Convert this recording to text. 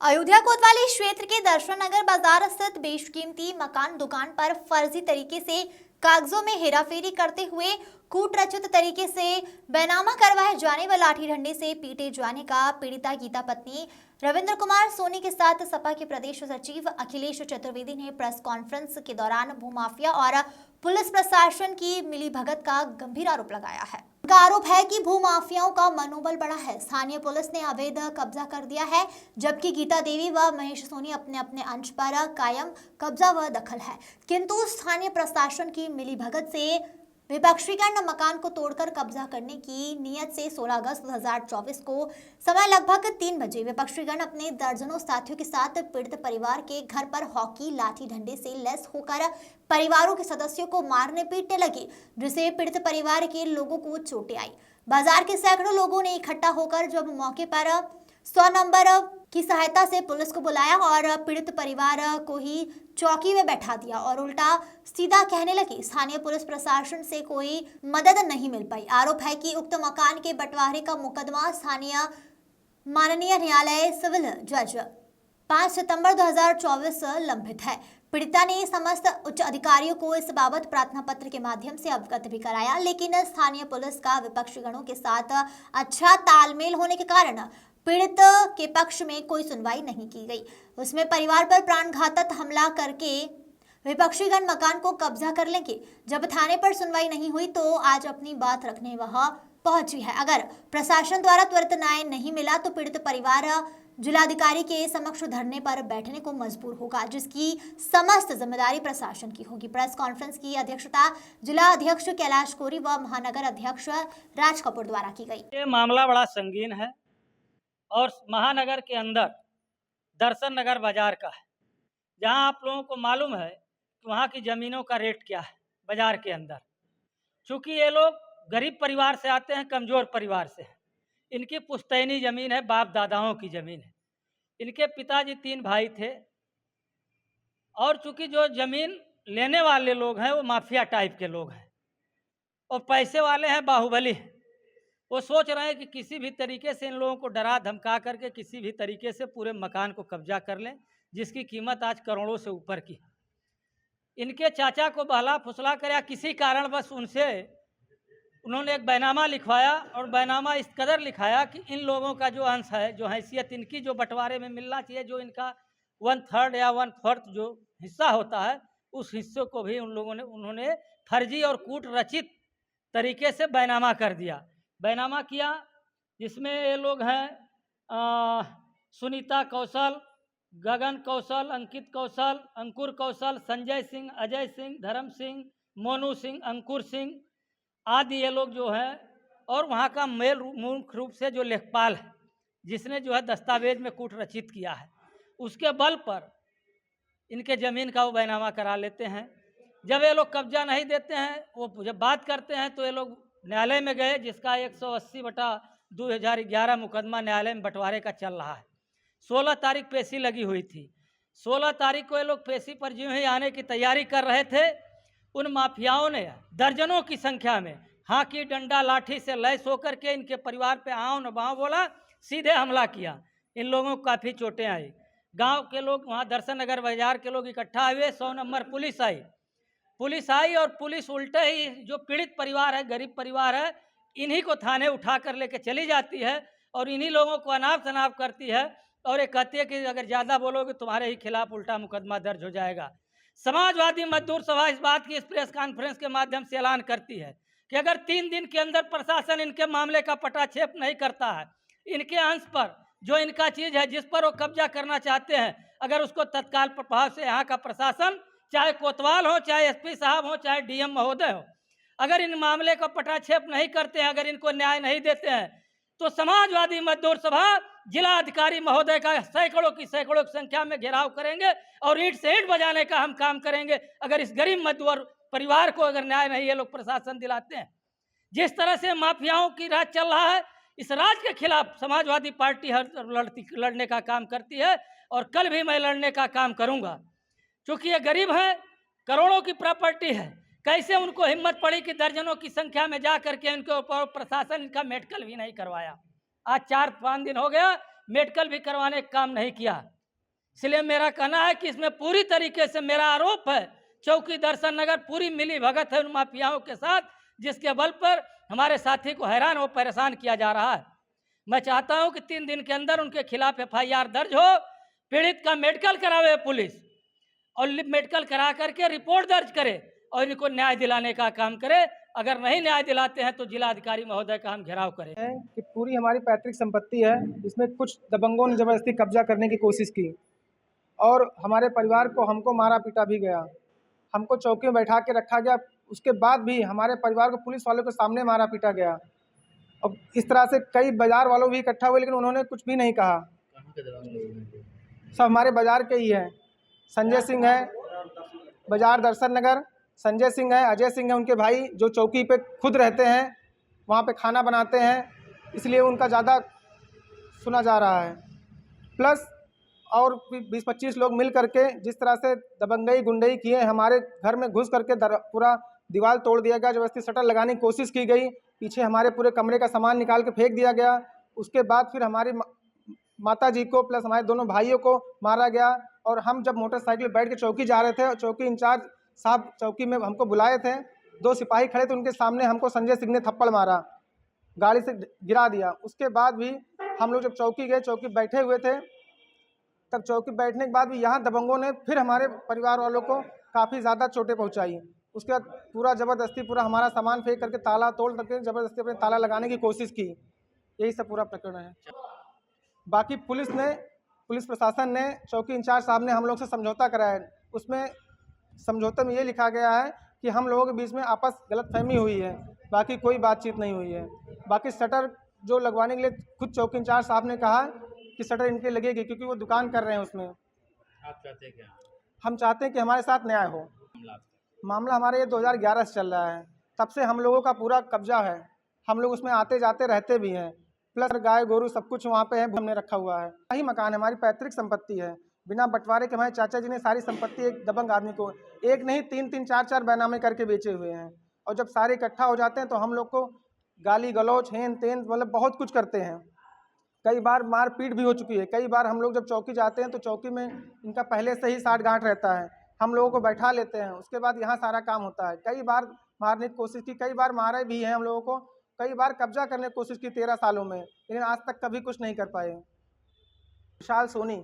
अयोध्या कोतवाली क्षेत्र के दर्शन नगर बाजार स्थित बेशकीमती मकान दुकान पर फर्जी तरीके से कागजों में हेराफेरी करते हुए कूटरचित तरीके से बैनामा करवाए जाने व लाठी डंडे से पीटे जाने का पीड़िता गीता पत्नी रविंद्र कुमार सोनी के साथ सपा के प्रदेश सचिव अखिलेश चतुर्वेदी ने प्रेस कॉन्फ्रेंस के दौरान भूमाफिया और पुलिस प्रशासन की मिलीभगत का गंभीर आरोप लगाया है। उनका आरोप है कि भूमाफियाओं का मनोबल बढ़ा है। स्थानीय पुलिस ने अवैध कब्जा कर दिया है, जबकि गीता देवी व महेश सोनी अपने अपने अंश पर कायम कब्जा व दखल है। किंतु स्थानीय प्रशासन की मिलीभगत से विपक्षीगण मकान को तोड़कर कब्जा करने की नियत से 16 अगस्त 2024 को समय लगभग 3 बजे विपक्षीगण अपने दर्जनों साथियों के साथ पीड़ित परिवार के घर पर हॉकी लाठी डंडे से लैस होकर परिवारों के सदस्यों को मारने पीटने लगे, जिससे पीड़ित परिवार के लोगों को चोटें आई। बाजार के सैकड़ों लोगों ने इकट्ठा होकर जब मौके पर 100 नंबर की सहायता से पुलिस को बुलाया और पीड़ित परिवार को ही चौकी में बैठा दिया और उल्टा सीधा कहने लगे। स्थानीय पुलिस प्रशासन से कोई मदद नहीं मिल पाई। आरोप है कि उक्त मकान के बंटवारे का मुकदमा स्थानीय माननीय न्यायालय सिविल जज 5 सितंबर 2024 लंबित है। पीड़िता ने समस्त उच्च अधिकारियों को इस बाबत प्रार्थना पत्र के माध्यम से अवगत भी कराया, लेकिन स्थानीय पुलिस का विपक्षी गणों के साथ अच्छा तालमेल होने के कारण पीड़ित के पक्ष में कोई सुनवाई नहीं की गई। उसमें परिवार पर प्राणघातक हमला करके विपक्षीगण मकान को कब्जा कर लेंगे। जब थाने पर सुनवाई नहीं हुई तो आज अपनी बात रखने वह पहुंची है। अगर प्रशासन द्वारा त्वरित न्याय नहीं मिला तो पीड़ित परिवार जिलाधिकारी के समक्ष धरने पर बैठने को मजबूर होगा, जिसकी समस्त जिम्मेदारी प्रशासन की होगी। प्रेस कॉन्फ्रेंस की अध्यक्षता जिला अध्यक्ष कैलाश कोरी व महानगर अध्यक्ष राज कपूर द्वारा की गई। ये मामला बड़ा संगीन है और महानगर के अंदर दर्शन नगर बाजार का है, जहां आप लोगों को मालूम है कि वहां की ज़मीनों का रेट क्या है बाजार के अंदर। चूँकि ये लोग गरीब परिवार से आते हैं, कमज़ोर परिवार से हैं। इनकी पुश्तैनी ज़मीन है, बाप दादाओं की ज़मीन है। इनके पिताजी 3 भाई थे और चूँकि जो ज़मीन लेने वाले लोग हैं वो माफिया टाइप के लोग हैं और पैसे वाले हैं, बाहुबली हैं। वो सोच रहे हैं कि किसी भी तरीके से इन लोगों को डरा धमका करके किसी भी तरीके से पूरे मकान को कब्जा कर लें, जिसकी कीमत आज करोड़ों से ऊपर की। इनके चाचा को बहला फुसला कर या किसी कारणवश उनसे उन्होंने एक बैनामा लिखवाया और बैनामा इस कदर लिखाया कि इन लोगों का जो अंश है, जो हैसियत इनकी जो बंटवारे में मिलना चाहिए, जो इनका 1/3 या 1/4 जो हिस्सा होता है, उस हिस्से को भी उन्होंने फर्जी और कूट रचित तरीके से बैनामा कर दिया। बैनामा किया जिसमें ये लोग हैं सुनीता कौशल, गगन कौशल, अंकित कौशल, अंकुर कौशल, संजय सिंह, अजय सिंह, धर्म सिंह, मोनू सिंह, अंकुर सिंह आदि ये लोग जो हैं, और वहाँ का मुख्य रूप से जो लेखपाल है जिसने जो है दस्तावेज में कूट रचित किया है, उसके बल पर इनके ज़मीन का वो बैनामा करा लेते हैं। जब ये लोग कब्जा नहीं देते हैं, वो जब बात करते हैं तो ये लोग न्यायालय में गए, जिसका 180/2011 मुकदमा न्यायालय में बंटवारे का चल रहा है। 16 तारीख पेशी लगी हुई थी। 16 तारीख को ये लोग पेशी पर जो ही आने की तैयारी कर रहे थे, उन माफियाओं ने दर्जनों की संख्या में हाथी डंडा लाठी से लैस होकर के इनके परिवार पे आओ न बाओ बोला, सीधे हमला किया। इन लोगों को काफ़ी चोटें आई। गांव के लोग, वहाँ दर्शन नगर बाजार के लोग इकट्ठा हुए। 100 नंबर पुलिस आई और पुलिस उल्टे ही जो पीड़ित परिवार है, गरीब परिवार है, इन्हीं को थाने उठा कर लेके चली जाती है और इन्हीं लोगों को अनाप शनाप करती है और ये कहती है कि अगर ज़्यादा बोलोगे तुम्हारे ही खिलाफ उल्टा मुकदमा दर्ज हो जाएगा। समाजवादी मजदूर सभा इस बात की इस प्रेस कॉन्फ्रेंस के माध्यम से ऐलान करती है कि अगर 3 दिन के अंदर प्रशासन इनके मामले का पटाक्षेप नहीं करता है, इनके अंश पर जो इनका चीज़ है जिस पर वो कब्जा करना चाहते हैं, अगर उसको तत्काल प्रभाव से यहाँ का प्रशासन, चाहे कोतवाल हो, चाहे एसपी साहब हो, चाहे डीएम महोदय हो, अगर इन मामले का पटाक्षेप नहीं करते हैं, अगर इनको न्याय नहीं देते हैं, तो समाजवादी मजदूर सभा जिला अधिकारी महोदय का सैकड़ों की संख्या में घेराव करेंगे और ईंट से ईंट बजाने का हम काम करेंगे, अगर इस गरीब मजदूर परिवार को अगर न्याय नहीं ये लोग प्रशासन दिलाते हैं। जिस तरह से माफियाओं की राज चल रहा है, इस राज के खिलाफ समाजवादी पार्टी लड़ने का काम करती है और कल भी मैं लड़ने का काम करूंगा। चूँकि ये गरीब हैं, करोड़ों की प्रॉपर्टी है, कैसे उनको हिम्मत पड़ी कि दर्जनों की संख्या में जा करके इनके ऊपर प्रशासन इनका मेडिकल भी नहीं करवाया। आज 4-5 दिन हो गया, मेडिकल भी करवाने का काम नहीं किया। इसलिए मेरा कहना है कि इसमें पूरी तरीके से मेरा आरोप है, चौकी दर्शन नगर पूरी मिली भगत है उन माफियाओं के साथ, जिसके बल पर हमारे साथी को हैरान और परेशान किया जा रहा है। मैं चाहता हूं कि 3 दिन के अंदर उनके खिलाफ FIR दर्ज हो, पीड़ित का मेडिकल करावे पुलिस और मेडिकल करा करके रिपोर्ट दर्ज करे और इनको न्याय दिलाने का काम करे। अगर नहीं न्याय दिलाते हैं तो जिलाधिकारी महोदय का हम घेराव करें। है कि पूरी हमारी पैतृक संपत्ति है, इसमें कुछ दबंगों ने जबरदस्ती कब्जा करने की कोशिश की और हमारे परिवार को हमको मारा पीटा भी गया, हमको चौकी में बैठा के रखा गया। उसके बाद भी हमारे परिवार को पुलिस वालों के सामने मारा पीटा गया और इस तरह से कई बाजार वालों भी इकट्ठा हुए, लेकिन उन्होंने कुछ भी नहीं कहा। सब हमारे बाजार के ही है। संजय सिंह है, बाजार दर्शन नगर, संजय सिंह है, अजय सिंह है, उनके भाई जो चौकी पे खुद रहते हैं, वहाँ पे खाना बनाते हैं, इसलिए उनका ज़्यादा सुना जा रहा है। प्लस और 20-25 लोग मिल करके जिस तरह से दबंगई गुंडई किए, हमारे घर में घुस करके पूरा दीवार तोड़ दिया गया, जबरदस्ती शटर लगाने की कोशिश की गई, पीछे हमारे पूरे कमरे का सामान निकाल के फेंक दिया गया। उसके बाद फिर हमारी माता जी को प्लस हमारे दोनों भाइयों को मारा गया। और हम जब मोटरसाइकिल बैठ के चौकी जा रहे थे और चौकी इंचार्ज साहब चौकी में हमको बुलाए थे, 2 सिपाही खड़े थे, उनके सामने हमको संजय सिंह ने थप्पड़ मारा, गाड़ी से गिरा दिया। उसके बाद भी हम लोग जब चौकी गए, चौकी बैठे हुए थे, तब चौकी बैठने के बाद भी यहाँ दबंगों ने फिर हमारे परिवार वालों को काफ़ी ज़्यादा चोटें पहुँचाई। उसके बाद पूरा ज़बरदस्ती पूरा हमारा सामान फेंक करके ताला तोड़ करके ज़बरदस्ती अपने ताला लगाने की कोशिश की। यही सब पूरा प्रकरण है। बाकी पुलिस प्रशासन ने, चौकी इंचार्ज साहब ने हम लोग से समझौता कराया है। उसमें समझौते में ये लिखा गया है कि हम लोगों के बीच में आपस गलतफहमी हुई है, बाकी कोई बातचीत नहीं हुई है। बाकी शटर जो लगवाने के लिए खुद चौकी इंचार्ज साहब ने कहा कि शटर इनके लगेगी, क्योंकि वो दुकान कर रहे हैं उसमें। आप चाहते हैं क्या? हम चाहते हैं कि हमारे साथ न्याय हो। मामला हमारे ये 2011 से चल रहा है, तब से हम लोगों का पूरा कब्जा है, हम लोग उसमें आते जाते रहते भी हैं, प्लस गाय गोरू सब कुछ वहाँ पे है, हमने रखा हुआ है। वही मकान है, हमारी पैतृक संपत्ति है, बिना बंटवारे के हमारे चाचा जी ने सारी संपत्ति एक दबंग आदमी को एक नहीं 3-3 4-4 बैनामे करके बेचे हुए हैं। और जब सारे इकट्ठा हो जाते हैं तो हम लोग को गाली गलौज हेन तेन मतलब बहुत कुछ करते हैं। कई बार मार पीट भी हो चुकी है। कई बार हम लोग जब चौकी जाते हैं तो चौकी में इनका पहले से ही साठ गांठ रहता है, हम लोगों को बैठा लेते हैं, उसके बाद यहाँ सारा काम होता है। कई बार मारने की कोशिश की, कई बार मारे भी हैं हम लोगों को, कई बार कब्जा करने की कोशिश की 13 सालों में, लेकिन आज तक कभी कुछ नहीं कर पाए। विशाल सोनी।